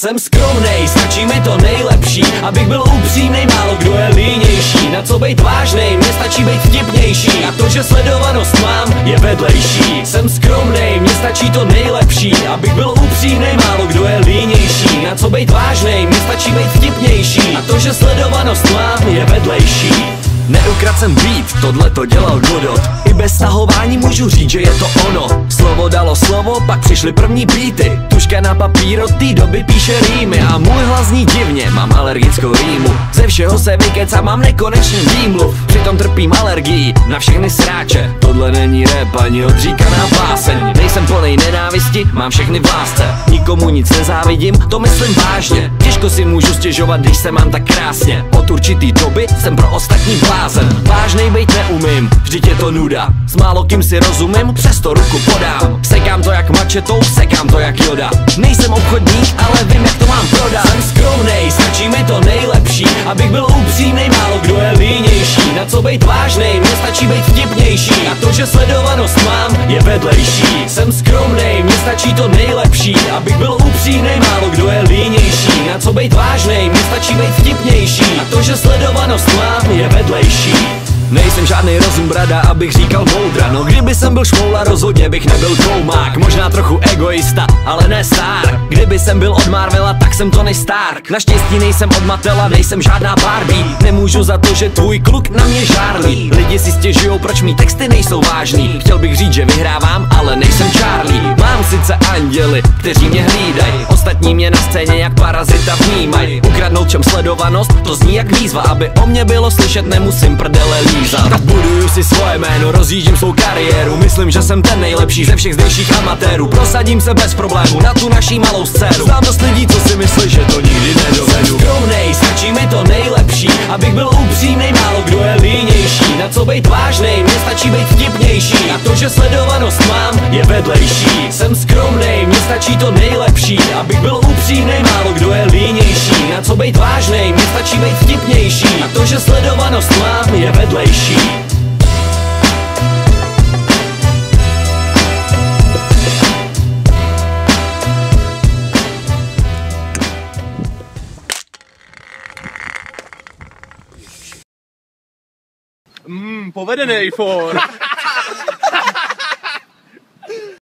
Jsem skromnej, stačí mi to nejlepší. Abych byl upřímnej, málo kdo je línější. Na co bejt vážnej, mně stačí bejt vtipnější. A to, že sledovanost mám, je vedlejší. Jsem skromnej, mně stačí to nejlepší. Abych byl upřímnej, málo kdo je línější. Na co bejt vážnej, mně stačí bejt vtipnější. A to, že sledovanost mám, je vedlejší. Neukrad jsem beat, tohle to dělal Godot. I bez stahování můžu říct, že je to ono. Slovo dalo slovo, pak přišly první beaty. Tužka na papír od té doby píše rýmy. A můj hlas zní divně, mám alergickou rýmu. Ze všeho se vykecám, mám nekonečný výmluv. Přitom trpím alergií na všechny sráče. Tohle není rap ani odříkaná báseň. Nejsem plnej nenávisti, mám všechny v lásce. Nikomu nic nezávidím, to myslím vážně. Těžko si můžu stěžovat, když se mám tak krásně. Od určitý doby jsem pro ostatní blázen. Vážnej bejt neumím, vždyť je to nuda. S málo kým si rozumím, přesto ruku podám. Sekám to jak mačetou, sekám to jak Yoda. Nejsem obchodník, ale vím, jak to mám prodat. Jsem skromnej, stačí mi to nejlepší. Abych byl upřímnej, málo kdo je línější. Na co bejt vážnej, mně stačí bejt vtipnější. A to, že sledovanost mám, je vedlejší. Jsem skromnej, mně stačí to nejlepší. Abych byl upřímnej, málo kdo je línější. Na co bejt vážnej, mně stačí bejt vtipnější. A to, že sledovanost mám, je vedlejší. Nejsem žádný rozumbrada, abych říkal moudra. No kdyby jsem byl šmoula, rozhodně bych nebyl koumák. Možná trochu egoista, ale ne star. Kdyby jsem byl od Marvela, tak jsem Tony Stark. Naštěstí nejsem od Matela, nejsem žádná Barbie. Nemůžu za to, že tvůj kluk na mě žárlí. Lidi si stěžujou, proč mý texty nejsou vážný. Chtěl bych říct, že vyhrávám, ale nejsem Charlie. Mám sice anděly, kteří mě hlídají. Ostatní mě na scéně jak parazita vnímají. Ukradnout čem sledovanost, to zní jak výzva. Aby o mě bylo slyšet, nemusím prdele lízat. Tak buduju si svoje jméno, rozjíždím svou kariéru. Myslím, že jsem ten nejlepší ze všech zdejších amatérů. Prosadím se bez problému na tu naší malou scénu. Znám dost lidí, co si myslí, že to nikdy nedovedu. Skromnej, stačí mi to nejlepší. Abych byl upřímnej, málo kdo je línější. Na co bejt vážnej, mně stačí bejt vtipnější. A to, že sledovanost mám, je vedlejší. Jsem skromnej, mně stačí to nejlepší. Abych byl upřímnej, málo kdo je línější. Na co bejt vážnej, mně stačí bejt vtipnější. A to, že sledovanost mám, je vedlejší. Povedenej for.